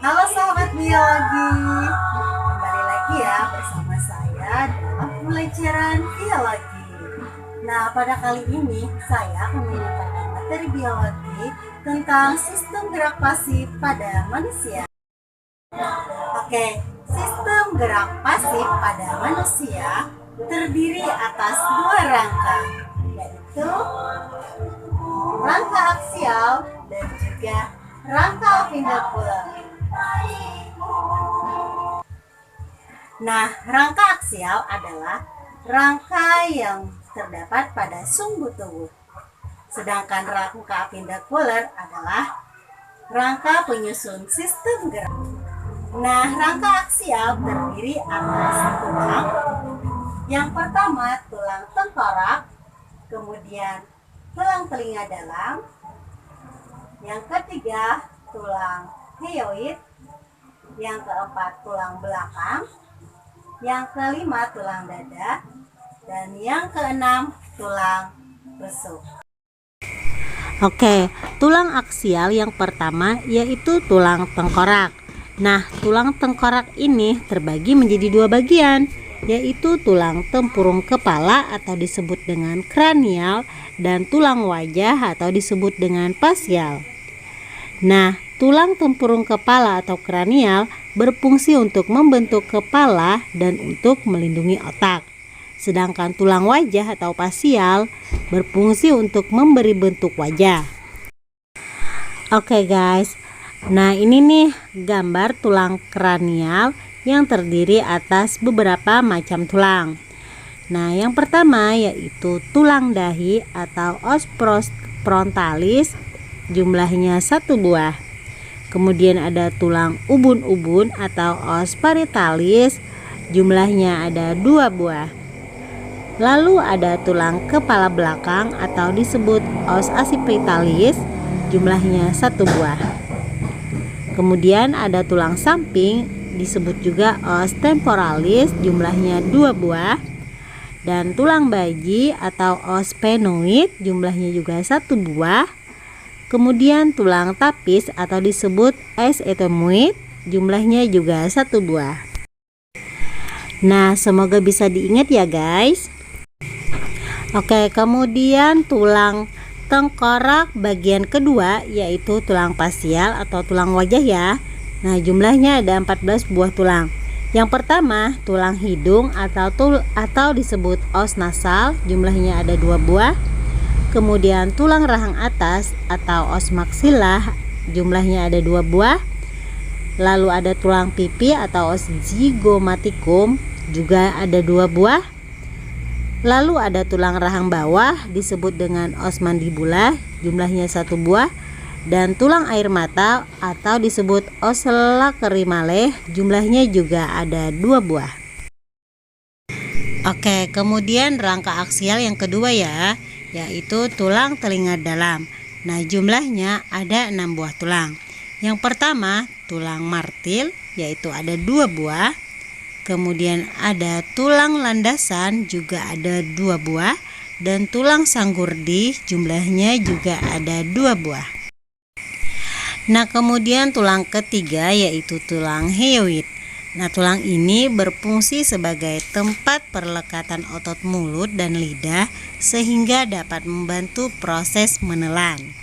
Halo sahabat biologi, kembali lagi ya bersama saya dalam pelajaran biologi. Nah, pada kali ini saya akan menyampaikan materi biologi tentang sistem gerak pasif pada manusia. Oke, sistem gerak pasif pada manusia terdiri atas dua rangka, yaitu rangka aksial dan juga rangka pendakular. Nah, rangka aksial adalah rangka yang terdapat pada sumbu tubuh. Sedangkan rangka pendakular adalah rangka penyusun sistem gerak. Nah, rangka aksial terdiri atas tulang. Yang pertama, tulang tengkorak, kemudian tulang telinga dalam. Yang ketiga, tulang hyoid. Yang keempat, tulang belakang. Yang kelima, tulang dada. Dan yang keenam, tulang rusuk. Oke, tulang aksial yang pertama yaitu tulang tengkorak. Nah, tulang tengkorak ini terbagi menjadi dua bagian, yaitu tulang tempurung kepala atau disebut dengan kranial dan tulang wajah atau disebut dengan fasial. Nah, tulang tempurung kepala atau kranial berfungsi untuk membentuk kepala dan untuk melindungi otak. Sedangkan tulang wajah atau fasial berfungsi untuk memberi bentuk wajah. Oke guys, nah ini nih gambar tulang kranial yang terdiri atas beberapa macam tulang. Nah, yang pertama yaitu tulang dahi atau os frontalis, jumlahnya 1 buah. Kemudian ada tulang ubun-ubun atau os parietalis, jumlahnya ada 2 buah. Lalu ada tulang kepala belakang atau disebut os accipitalis, jumlahnya 1 buah. Kemudian ada tulang samping disebut juga os temporalis, jumlahnya 2 buah. Dan tulang baji atau os sphenoid, jumlahnya juga 1 buah. Kemudian tulang tapis atau disebut os ethmoid, jumlahnya juga 1 buah. Nah, semoga bisa diingat ya guys. Oke, kemudian tulang tengkorak bagian kedua yaitu tulang fasial atau tulang wajah ya. Nah, jumlahnya ada 14 buah tulang. Yang pertama, tulang hidung atau disebut os nasal, jumlahnya ada 2 buah. Kemudian tulang rahang atas atau os maksilah, jumlahnya ada 2 buah. Lalu ada tulang pipi atau os zygomatikum, juga ada 2 buah. Lalu ada tulang rahang bawah disebut dengan os mandibula, jumlahnya 1 buah. Dan tulang air mata atau disebut os lacrimaleh, jumlahnya juga ada 2 buah. Oke, kemudian rangka aksial yang kedua ya, yaitu tulang telinga dalam. Nah, jumlahnya ada 6 buah tulang. Yang pertama, tulang martil, yaitu ada 2 buah. Kemudian ada tulang landasan, juga ada 2 buah. Dan tulang sanggurdi, jumlahnya juga ada 2 buah. Nah, kemudian tulang ketiga yaitu tulang hyoid. Nah, tulang ini berfungsi sebagai tempat perlekatan otot mulut dan lidah sehingga dapat membantu proses menelan.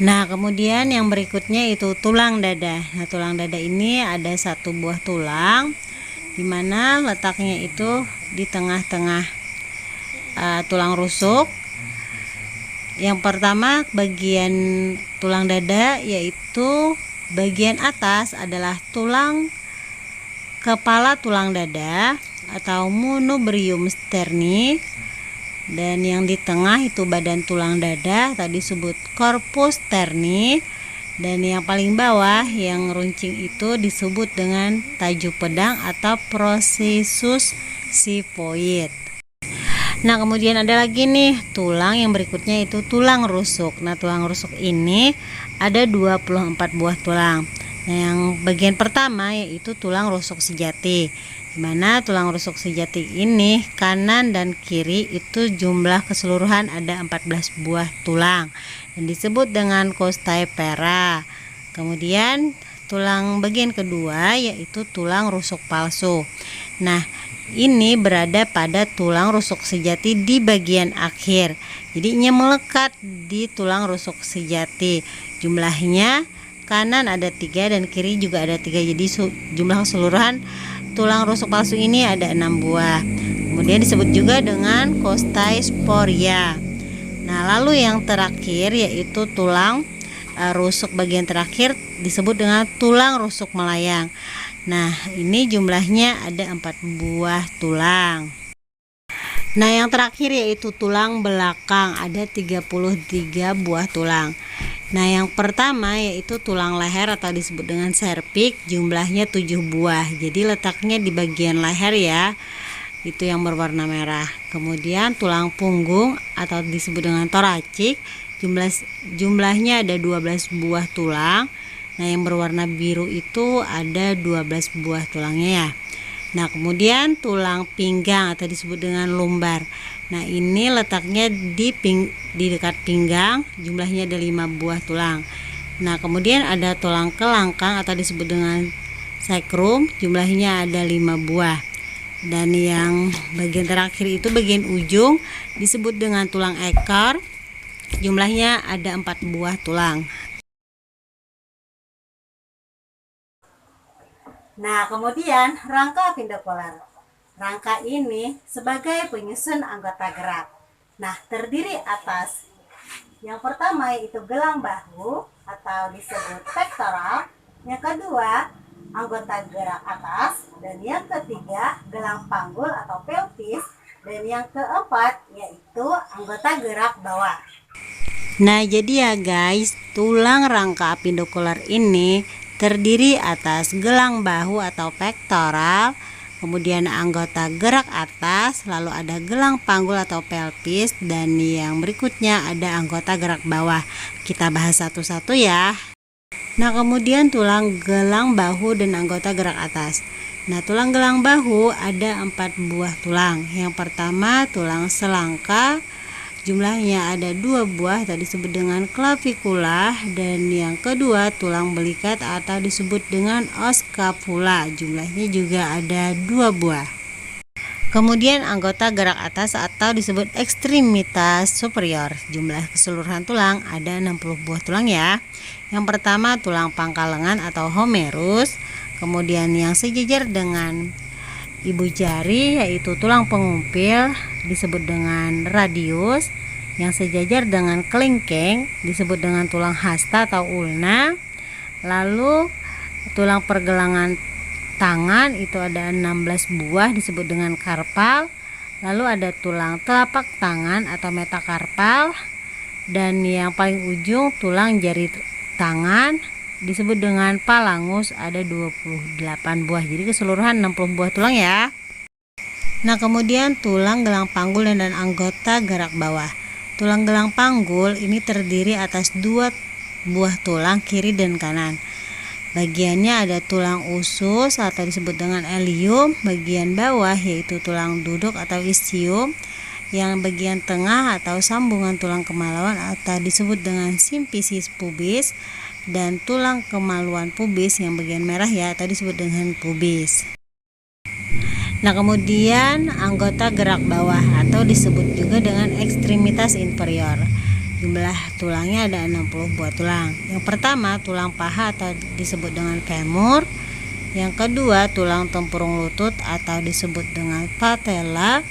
Nah, kemudian yang berikutnya itu tulang dada. Nah, tulang dada ini ada 1 buah tulang, dimana letaknya itu di tengah-tengah tulang rusuk. Yang pertama bagian tulang dada yaitu bagian atas adalah tulang kepala tulang dada atau monobrium sterni. Dan yang di tengah itu badan tulang dada, tadi disebut corpus sterni. Dan yang paling bawah yang runcing itu disebut dengan tajuk pedang atau processus xiphoid. Nah, kemudian ada lagi nih tulang yang berikutnya itu tulang rusuk. Nah, tulang rusuk ini ada 24 buah tulang. Nah, yang bagian pertama yaitu tulang rusuk sejati, di mana tulang rusuk sejati ini kanan dan kiri itu jumlah keseluruhan ada 14 buah tulang dan disebut dengan costae pera. Kemudian tulang bagian kedua yaitu tulang rusuk palsu. Nah, ini berada pada tulang rusuk sejati di bagian akhir. Jadi ini melekat di tulang rusuk sejati. Jumlahnya kanan ada 3 dan kiri juga ada 3. Jadi jumlah keseluruhan tulang rusuk palsu ini ada 6 buah. Kemudian disebut juga dengan costasporia. Nah, lalu yang terakhir yaitu tulang rusuk bagian terakhir disebut dengan tulang rusuk melayang. Nah, ini jumlahnya ada 4 buah tulang. Nah, yang terakhir yaitu tulang belakang, ada 33 buah tulang. Nah, yang pertama yaitu tulang leher atau disebut dengan cervix, jumlahnya 7 buah. Jadi letaknya di bagian leher ya, itu yang berwarna merah. Kemudian tulang punggung atau disebut dengan thoracic, jumlahnya ada 12 buah tulang. Nah, yang berwarna biru itu ada 12 buah tulangnya ya. Nah, kemudian tulang pinggang atau disebut dengan lumbar. Nah, ini letaknya di dekat pinggang, jumlahnya ada 5 buah tulang. Nah, kemudian ada tulang kelangkang atau disebut dengan sacrum, jumlahnya ada 5 buah. Dan yang bagian terakhir itu bagian ujung disebut dengan tulang ekor, jumlahnya ada 4 buah tulang. Nah, kemudian rangka appendicular. Rangka ini sebagai penyusun anggota gerak. Nah, terdiri atas yang pertama yaitu gelang bahu atau disebut pectoral. Yang kedua, anggota gerak atas. Dan yang ketiga, gelang panggul atau pelvis. Dan yang keempat yaitu anggota gerak bawah. Nah, jadi ya guys, tulang rangka appendicular ini terdiri atas gelang bahu atau pektoral, kemudian anggota gerak atas, lalu ada gelang panggul atau pelvis, dan yang berikutnya ada anggota gerak bawah. Kita bahas satu-satu ya. Nah, kemudian tulang gelang bahu dan anggota gerak atas. Nah, tulang gelang bahu ada 4 buah tulang. Yang pertama tulang selangka, jumlahnya ada 2 buah, tadi disebut dengan clavicula. Dan yang kedua tulang belikat atau disebut dengan oscapula, jumlahnya juga ada 2 buah. Kemudian anggota gerak atas atau disebut ekstremitas superior, jumlah keseluruhan tulang ada 60 buah tulang ya. Yang pertama tulang pangkal lengan atau humerus, kemudian yang sejajar dengan ibu jari yaitu tulang pengumpil disebut dengan radius, yang sejajar dengan kelingking disebut dengan tulang hasta atau ulna. Lalu tulang pergelangan tangan itu ada 16 buah disebut dengan karpal. Lalu ada tulang telapak tangan atau metakarpal, dan yang paling ujung tulang jari tangan disebut dengan palangus, ada 28 buah. Jadi keseluruhan 60 buah tulang ya. Nah, kemudian tulang gelang panggul dan anggota gerak bawah. Tulang gelang panggul ini terdiri atas 2 buah tulang kiri dan kanan. Bagiannya ada tulang usus atau disebut dengan ilium, bagian bawah yaitu tulang duduk atau ischium, yang bagian tengah atau sambungan tulang kemaluan atau disebut dengan symphysis pubis, dan tulang kemaluan pubis yang bagian merah ya atau disebut dengan pubis. Nah, kemudian anggota gerak bawah atau disebut juga dengan ekstremitas inferior. Jumlah tulangnya ada 60 buah tulang. Yang pertama tulang paha atau disebut dengan femur. Yang kedua tulang tempurung lutut atau disebut dengan patella.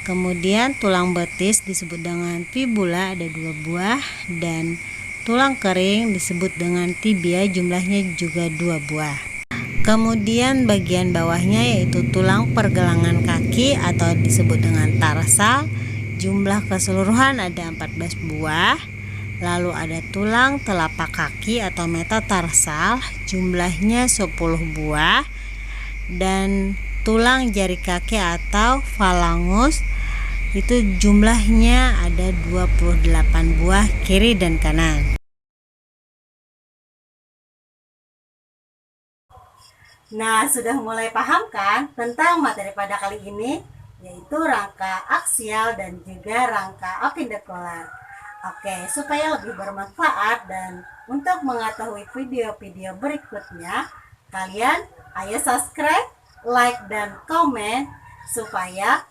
Kemudian tulang betis disebut dengan fibula, ada 2 buah, dan tulang kering disebut dengan tibia, jumlahnya juga 2 buah. Kemudian bagian bawahnya yaitu tulang pergelangan kaki atau disebut dengan tarsal, jumlah keseluruhan ada 14 buah. Lalu ada tulang telapak kaki atau metatarsal, jumlahnya 10 buah. Dan tulang jari kaki atau phalangus itu jumlahnya ada 28 buah kiri dan kanan. Nah, sudah mulai paham kan tentang materi pada kali ini, yaitu rangka aksial dan juga rangka appendicular. Oke, supaya lebih bermanfaat dan untuk mengetahui video-video berikutnya, kalian ayo subscribe, like, dan komen supaya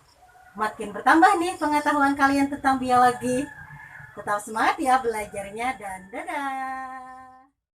makin bertambah nih pengetahuan kalian tentang biologi. Tetap semangat ya belajarnya dan dadah.